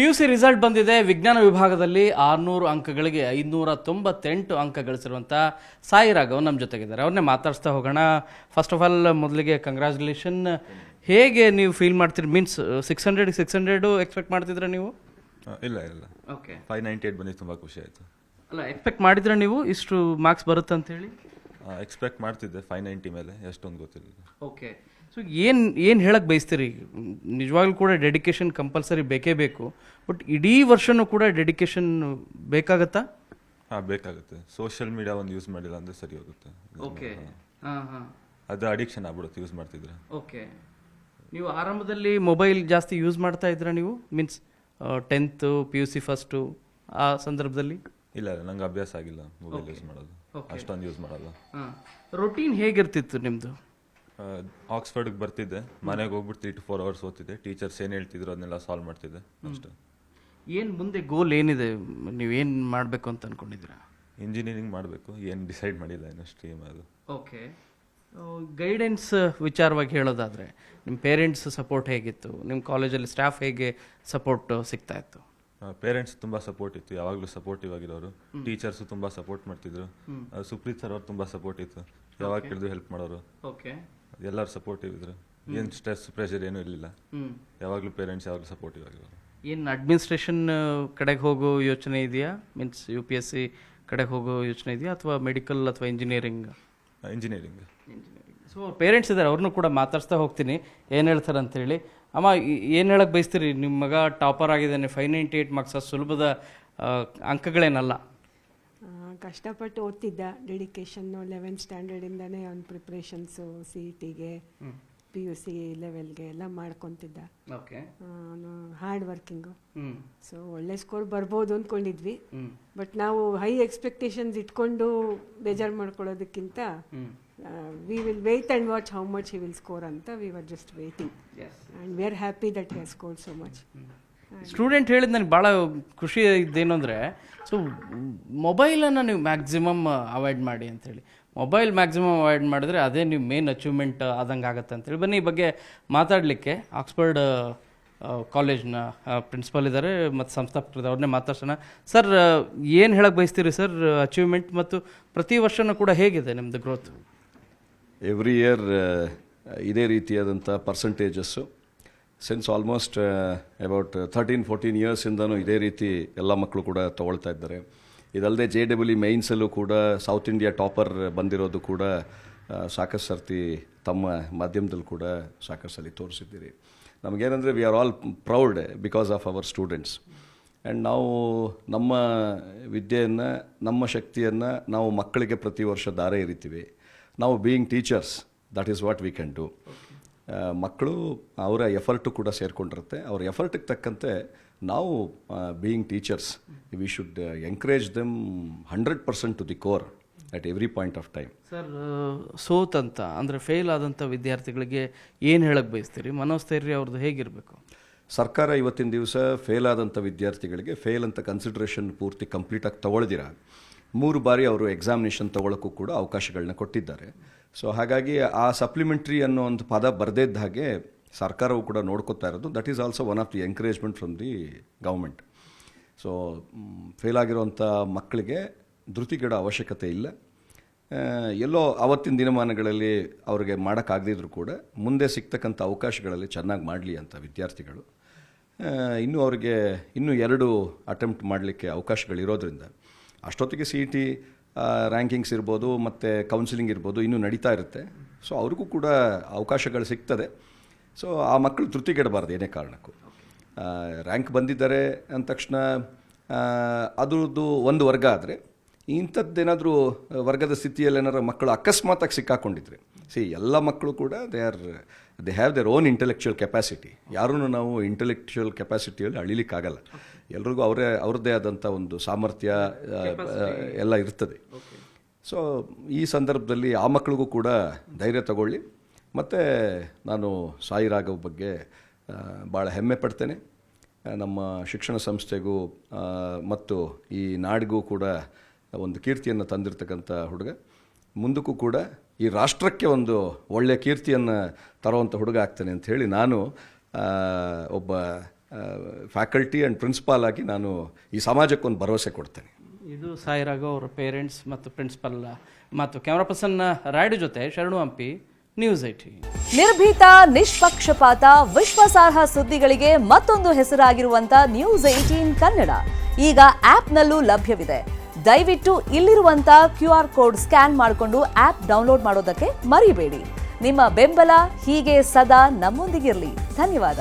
PUC result ಬಂದಿದೆ. ವಿಜ್ಞಾನ ವಿಭಾಗದಲ್ಲಿ 600 ಅಂಕಗಳಿಗೆ 598 ಅಂಕ ಗಳಿಸಿರುವಂಥ ಸಾಯಿ ರಾಘವ್ ನಮ್ಮ ಜೊತೆಗಿದ್ದಾರೆ. ಅವ್ರನ್ನೇ ಮಾತಾಡಿಸ್ತಾ ಹೋಗೋಣ. ಫಸ್ಟ್ ಆಫ್ ಆಲ್ ಮೊದಲಿಗೆ ಕಂಗ್ರ್ಯಾಚುಲೇಷನ್. ಹೇಗೆ ನೀವು ಫೀಲ್ ಮಾಡ್ತೀರಿ? ಮೀನ್ಸ್ 600 ಎಕ್ಸ್ಪೆಕ್ಟ್ ಮಾಡ್ತಿದ್ರೆ ನೀವು? ಇಲ್ಲ ಓಕೆ, 598 ಬಂದಿದ್ದು ತುಂಬ ಖುಷಿ ಆಯಿತು. ಅಲ್ಲ, ಎಕ್ಸ್ಪೆಕ್ಟ್ ಮಾಡಿದ್ರೆ ನೀವು ಇಷ್ಟು ಮಾರ್ಕ್ಸ್ ಬರುತ್ತೆ ಅಂತ ಹೇಳಿ? ಎಕ್ಸ್ಪೆಕ್ಟ್ ಮಾಡ್ತಿದ್ದೆ 590 ಮೇಲೆ, ಎಷ್ಟೊಂದು ಗೊತ್ತಿಲ್ಲ. ಓಕೆ, ಸೊ ಏನು ಹೇಳಕ್ಕೆ ಬಯಸ್ತೀರಿ? ನಿಜವಾಗ್ಲೂ ಕೂಡ ಡೆಡಿಕೇಶನ್ ಕಂಪಲ್ಸರಿ ಬೇಕೇ ಬೇಕು, ಬಟ್ ಇಡೀ ವರ್ಷನೂ ಕೂಡ ಡೆಡಿಕೇಶನ್ ಬೇಕಾಗತ್ತಾ? ಬೇಕಾಗುತ್ತೆ. ಸೋಷಿಯಲ್ ಮೀಡಿಯಾ ಒಂದು ಯೂಸ್ ಮಾಡಿಲ್ಲ ಅಂದರೆ ಸರಿ ಹೋಗುತ್ತೆ. ಓಕೆ, ಅದು ಅಡಿಕ್ಷನ್ ಆಗ್ಬಿಡುತ್ತೆ ಯೂಸ್ ಮಾಡ್ತಿದ್ರೆ. ಓಕೆ, ನೀವು ಆರಂಭದಲ್ಲಿ ಮೊಬೈಲ್ ಜಾಸ್ತಿ ಯೂಸ್ ಮಾಡ್ತಾ ಇದ್ರ ನೀವು? ಮೀನ್ಸ್ 10th PUC ಫಸ್ಟು ಆ ಸಂದರ್ಭದಲ್ಲಿ? ಇಲ್ಲ, ನಂಗೆ ಅಭ್ಯಾಸ ಆಗಿಲ್ಲ ಮೊಬೈಲ್ ಯೂಸ್ ಮಾಡೋದು, ಅಷ್ಟೊಂದು ಯೂಸ್ ಮಾಡಲ್ಲ. ರೊಟೀನ್ ಹೇಗಿರ್ತಿತ್ತು ನಿಮ್ಮದು? ಆಕ್ಸ್ಫರ್ಡ್ಗೆ ಬರ್ತಿದ್ದೆ, ಮನೆಗೆ ಹೋಗ್ಬಿಟ್ಟು 3 to 4 hours ಓದ್ತಿದ್ದೆ. ಟೀಚರ್ಸ್ ಏನು ಹೇಳ್ತಿದ್ರು ಅದನ್ನೆಲ್ಲ ಸಾಲ್ವ್ ಮಾಡ್ತಿದ್ದೆ ಅಷ್ಟೇ. ಏನು ಮುಂದೆ ಗೋಲ್ ಏನಿದೆ? ನೀವೇನು ಮಾಡಬೇಕು ಅಂತ ಅಂದ್ಕೊಂಡಿದ್ದೀರಾ? ಇಂಜಿನಿಯರಿಂಗ್ ಮಾಡಬೇಕು, ಏನು ಡಿಸೈಡ್ ಮಾಡಿಲ್ಲ ಇನ್ನು ಸ್ಟ್ರೀಮ್ ಅದು. ಓಕೆ, ಗೈಡೆನ್ಸ್ ವಿಚಾರವಾಗಿ ಹೇಳೋದಾದರೆ ನಿಮ್ಮ ಪೇರೆಂಟ್ಸ್ ಸಪೋರ್ಟ್ ಹೇಗಿತ್ತು? ನಿಮ್ಮ ಕಾಲೇಜಲ್ಲಿ ಸ್ಟಾಫ್ ಹೇಗೆ ಸಪೋರ್ಟ್ ಸಿಗ್ತಾ ಇತ್ತು? ಪೇರೆಂಟ್ಸ್ ತುಂಬ ಸಪೋರ್ಟ್ ಇತ್ತು, ಯಾವಾಗಲೂ ಸಪೋರ್ಟಿವ್ ಆಗಿರೋರು. ಟೀಚರ್ಸು ತುಂಬ ಸಪೋರ್ಟ್ ಮಾಡ್ತಿದ್ರು. ಸುಪ್ರೀತ್ ಸರ್ ಅವ್ರು ತುಂಬ ಸಪೋರ್ಟ್ ಇತ್ತು, ಯಾವಾಗ ಕೇಳಿದ್ರು ಹೆಲ್ಪ್ ಮಾಡೋರು. ಓಕೆ, ಎಲ್ಲರೂ ಸಪೋರ್ಟಿವ್ ಇದ್ರು, ಏನು ಸ್ಟ್ರೆಸ್ ಪ್ರೆಷರ್ ಏನೂ ಇರಲಿಲ್ಲ. ಯಾವಾಗಲೂ ಪೇರೆಂಟ್ಸ್ ಯಾವಾಗಲೂ ಸಪೋರ್ಟಿವ್ ಆಗಿರೋರು. ಏನು ಅಡ್ಮಿನಿಸ್ಟ್ರೇಷನ್ ಕಡೆಗೆ ಹೋಗೋ ಯೋಚನೆ ಇದೆಯಾ? ಮೀನ್ಸ್ UPSC ಕಡೆಗೆ ಹೋಗೋ ಯೋಚನೆ ಇದೆಯಾ, ಅಥವಾ ಮೆಡಿಕಲ್ ಅಥವಾ ಇಂಜಿನಿಯರಿಂಗ್? ಇಂಜಿನಿಯರಿಂಗ್. ಸೊ ಪೇರೆಂಟ್ಸ್ ಇದ್ದಾರೆ, ಅವ್ರನ್ನೂ ಕೂಡ ಮಾತಾಡ್ಸ್ತಾ ಹೋಗ್ತೀನಿ ಏನು ಹೇಳ್ತಾರೆ ಅಂತೇಳಿ. ಅಮ್ಮ, ಏನು ಹೇಳಕ್ಕೆ ಬಯಸ್ತೀರಿ? ನಿಮ್ಮ ಮಗ ಟಾಪರ್ ಆಗಿದ್ದಾನೆ, 598 ಮಾರ್ಕ್ಸ್ ಸುಲಭದ ಅಂಕಗಳೇನಲ್ಲ. ಕಷ್ಟಪಟ್ಟು ಓದ್ತಿದ್ದ, ಡೆಡಿಕೇಶನ್ನು 11th ಸ್ಟ್ಯಾಂಡರ್ಡಿಂದನೇ ಅವ್ನ ಪ್ರಿಪ್ರೇಷನ್ಸು CETಗೆ PUC ಲೆವೆಲ್ಗೆ ಎಲ್ಲ ಮಾಡ್ಕೊತಿದ್ದ. ಓಕೆ, ಅವನು ಹಾರ್ಡ್ ವರ್ಕಿಂಗು. ಸೊ ಒಳ್ಳೆ ಸ್ಕೋರ್ ಬರ್ಬೋದು ಅಂದ್ಕೊಂಡಿದ್ವಿ, ಬಟ್ ನಾವು ಹೈ ಎಕ್ಸ್ಪೆಕ್ಟೇಷನ್ಸ್ ಇಟ್ಕೊಂಡು ಬೇಜಾರು ಮಾಡ್ಕೊಳ್ಳೋದಕ್ಕಿಂತ we will wait and watch how much he will score ಅಂತ. We are just waiting and we are happy that he has scored so much. Student ಹೇಳಿದ್ದು ನನಗೆ ಭಾಳ ಖುಷಿ ಇದ್ದೇನು ಅಂದರೆ, ಸೊ ಮೊಬೈಲನ್ನು ನೀವು ಮ್ಯಾಕ್ಸಿಮಮ್ ಅವಾಯ್ಡ್ ಮಾಡಿ ಅಂಥೇಳಿ. ಮೊಬೈಲ್ ಮ್ಯಾಕ್ಸಿಮಮ್ ಅವಾಯ್ಡ್ ಮಾಡಿದ್ರೆ ಅದೇ ನೀವು ಮೇನ್ ಅಚೀವ್ಮೆಂಟ್ ಆದಂಗೆ ಆಗುತ್ತೆ ಅಂತೇಳಿ. ಬನ್ನಿ ಈ ಬಗ್ಗೆ ಮಾತಾಡಲಿಕ್ಕೆ ಆಕ್ಸ್ಫರ್ಡ್ ಕಾಲೇಜ್ನ ಪ್ರಿನ್ಸಿಪಾಲ್ ಇದ್ದಾರೆ ಮತ್ತು ಸಂಸ್ಥಾಪಕರಿದ್ದಾರೆ, ಅವ್ರನ್ನೇ ಮಾತಾಡ್ಸೋಣ. ಸರ್, ಏನು ಹೇಳಕ್ಕೆ ಬಯಸ್ತೀರಿ ಸರ್? ಅಚೀವ್ಮೆಂಟ್ ಮತ್ತು ಪ್ರತಿ ವರ್ಷನೂ ಕೂಡ ಹೇಗಿದೆ ನಿಮ್ಮದು ಗ್ರೋತ್? ಎವ್ರಿ ಇಯರ್ ಇದೇ ರೀತಿಯಾದಂಥ ಪರ್ಸಂಟೇಜಸ್ಸು ಸಿನ್ಸ್ ಆಲ್ಮೋಸ್ಟ್ ಅಬೌಟ್ 13-14 ಇಯರ್ಸಿಂದನೂ ಇದೇ ರೀತಿ ಎಲ್ಲ ಮಕ್ಕಳು ಕೂಡ ತೊಗೊಳ್ತಾ ಇದ್ದಾರೆ. ಇದಲ್ಲದೆ JEE ಮೈನ್ಸಲ್ಲೂ ಕೂಡ ಸೌತ್ ಇಂಡಿಯಾ ಟಾಪರ್ ಬಂದಿರೋದು ಕೂಡ ಸಾಕಷ್ಟು ಸರ್ತಿ ತಮ್ಮ ಮಾಧ್ಯಮದಲ್ಲಿ ಕೂಡ ಸಾಕಷ್ಟು ಸಲ ತೋರಿಸಿದ್ದೀರಿ. ನಮಗೇನೆಂದರೆ we are all proud because of our students. And ನಾವು ನಮ್ಮ ವಿದ್ಯೆಯನ್ನು, ನಮ್ಮ ಶಕ್ತಿಯನ್ನು ನಾವು ಮಕ್ಕಳಿಗೆ ಪ್ರತಿ ವರ್ಷ ದಾರೆ ಎರಿತೀವಿ. ನಾವು being teachers, that is what we can do. ಮಕ್ಕಳು ಅವರ ಎಫರ್ಟು ಕೂಡ ಸೇರಿಕೊಂಡಿರುತ್ತೆ. ಅವ್ರ ಎಫರ್ಟಿಗೆ ತಕ್ಕಂತೆ ನಾವು being teachers we should encourage them 100% to the core at every point of time. Sir, ಸೋತಂತ ಅಂದರೆ ಫೇಲ್ ಆದಂಥ ವಿದ್ಯಾರ್ಥಿಗಳಿಗೆ ಏನು ಹೇಳಕ್ಕೆ ಬಯಸ್ತೀರಿ? ಮನೋಸ್ಥೈರ್ಯ ಅವ್ರದ್ದು ಹೇಗಿರಬೇಕು? ಸರ್ಕಾರ ಇವತ್ತಿನ ದಿವಸ ಫೇಲ್ ಆದಂಥ ವಿದ್ಯಾರ್ಥಿಗಳಿಗೆ ಫೇಲ್ ಅಂತ ಕನ್ಸಿಡ್ರೇಷನ್ ಪೂರ್ತಿ ಕಂಪ್ಲೀಟಾಗಿ ತೊಗೊಳ್ದಿರ 3 ಬಾರಿ ಅವರು ಎಕ್ಸಾಮಿನೇಷನ್ ತೊಗೊಳಕ್ಕೂ ಕೂಡ ಅವಕಾಶಗಳನ್ನ ಕೊಟ್ಟಿದ್ದಾರೆ. ಸೊ ಹಾಗಾಗಿ ಆ ಸಪ್ಲಿಮೆಂಟ್ರಿ ಅನ್ನೋ ಒಂದು ಪದ ಬರದೇ ಇದ್ದ ಹಾಗೆ ಸರ್ಕಾರವು ಕೂಡ ನೋಡ್ಕೋತಾ ಇರೋದು. That is also one of the encouragement from the government. So fail ಆಗಿರೋಂಥ ಮಕ್ಕಳಿಗೆ ಧೃತಿಗೆಡೋ ಅವಶ್ಯಕತೆ ಇಲ್ಲ. ಎಲ್ಲೋ ಅವತ್ತಿನ ದಿನಮಾನಗಳಲ್ಲಿ ಅವ್ರಿಗೆ ಮಾಡೋಕ್ಕಾಗದಿದ್ರು ಕೂಡ ಮುಂದೆ ಸಿಗ್ತಕ್ಕಂಥ ಅವಕಾಶಗಳಲ್ಲಿ ಚೆನ್ನಾಗಿ ಮಾಡಲಿ ಅಂತ ವಿದ್ಯಾರ್ಥಿಗಳು. ಇನ್ನೂ ಅವರಿಗೆ ಇನ್ನೂ 2 ಅಟೆಂಪ್ಟ್ ಮಾಡಲಿಕ್ಕೆ ಅವಕಾಶಗಳಿರೋದ್ರಿಂದ ಅಷ್ಟೊತ್ತಿಗೆ CET ರ್ಯಾಂಕಿಂಗ್ಸ್ ಇರ್ಬೋದು ಮತ್ತು ಕೌನ್ಸಿಲಿಂಗ್ ಇರ್ಬೋದು ಇನ್ನೂ ನಡೀತಾ ಇರುತ್ತೆ. ಸೊ ಅವ್ರಿಗೂ ಕೂಡ ಅವಕಾಶಗಳು ಸಿಗ್ತದೆ. ಸೊ ಆ ಮಕ್ಕಳು ತೃಪ್ತಿಗೆಡಬಾರ್ದು ಏನೇ ಕಾರಣಕ್ಕೂ. ರ್ಯಾಂಕ್ ಬಂದಿದ್ದಾರೆ ಅಂದ ತಕ್ಷಣ ಅದರದ್ದು ಒಂದು ವರ್ಗ ಆದರೆ, ಇಂಥದ್ದೇನಾದರೂ ವರ್ಗದ ಸ್ಥಿತಿಯಲ್ಲಿ ಏನಾರು ಮಕ್ಕಳು ಅಕಸ್ಮಾತಾಗಿ ಸಿಕ್ಕಾಕೊಂಡಿದ್ರೆ, ಎಲ್ಲ ಮಕ್ಕಳು ಕೂಡ they have their own intellectual capacity. ಯಾರೂ ನಾವು ಇಂಟೆಲೆಕ್ಚುಯಲ್ ಕೆಪಾಸಿಟಿಯಲ್ಲಿ ಅಳಿಲಿಕ್ಕಾಗಲ್ಲ. ಎಲ್ರಿಗೂ ಅವ್ರದ್ದೇ ಆದಂಥ ಒಂದು ಸಾಮರ್ಥ್ಯ ಎಲ್ಲ ಇರ್ತದೆ. ಸೊ ಈ ಸಂದರ್ಭದಲ್ಲಿ ಆ ಮಕ್ಕಳಿಗೂ ಕೂಡ ಧೈರ್ಯ ತಗೊಳ್ಳಿ. ಮತ್ತು ನಾನು ಸಾಯಿ ರಾಘವ್ ಬಗ್ಗೆ ಭಾಳ ಹೆಮ್ಮೆ ಪಡ್ತೇನೆ. ನಮ್ಮ ಶಿಕ್ಷಣ ಸಂಸ್ಥೆಗೂ ಮತ್ತು ಈ ನಾಡಿಗೂ ಕೂಡ ಒಂದು ಕೀರ್ತಿಯನ್ನು ತಂದಿರತಕ್ಕಂಥ ಹುಡುಗ. ಮುಂದಕ್ಕೂ ಕೂಡ ಈ ರಾಷ್ಟ್ರಕ್ಕೆ ಒಂದು ಒಳ್ಳೆಯ ಕೀರ್ತಿಯನ್ನು ತರುವಂಥ ಹುಡುಗ ಆಗ್ತಾನೆ ಅಂತ ಹೇಳಿ ನಾನು ಒಬ್ಬ ಫ್ಯಾಕಲ್ಟಿ ಆ್ಯಂಡ್ ಪ್ರಿನ್ಸಿಪಾಲ್ ಆಗಿ ನಾನು ಈ ಸಮಾಜಕ್ಕೊಂದು ಭರವಸೆ ಕೊಡ್ತೇನೆ. ಇದು ಸಾಯಿ ರಾಘವ್ ಅವರ ಪೇರೆಂಟ್ಸ್ ಮತ್ತು ಪ್ರಿನ್ಸಿಪಲ್ ಮತ್ತು ಕ್ಯಾಮ್ರಾ ಪರ್ಸನ್ ರಾಯ್ಡು ಜೊತೆ ಶರಣು ಹಂಪಿ, ನ್ಯೂಸ್ 18. ನಿರ್ಭೀತ, ನಿಷ್ಪಕ್ಷಪಾತ, ವಿಶ್ವಾಸಾರ್ಹ ಸುದ್ದಿಗಳಿಗೆ ಮತ್ತೊಂದು ಹೆಸರಾಗಿರುವಂತ ನ್ಯೂಸ್ 18 ಕನ್ನಡ ಈಗ ಆಪ್ನಲ್ಲೂ ಲಭ್ಯವಿದೆ. ದಯವಿಟ್ಟು ಇಲ್ಲಿರುವಂತ QR ಕೋಡ್ ಸ್ಕ್ಯಾನ್ ಮಾಡಿಕೊಂಡು ಆಪ್ ಡೌನ್ಲೋಡ್ ಮಾಡೋದಕ್ಕೆ ಮರಿಬೇಡಿ. ನಿಮ್ಮ ಬೆಂಬಲ ಹೀಗೆ ಸದಾ ನಮ್ಮೊಂದಿಗಿರಲಿ. ಧನ್ಯವಾದ.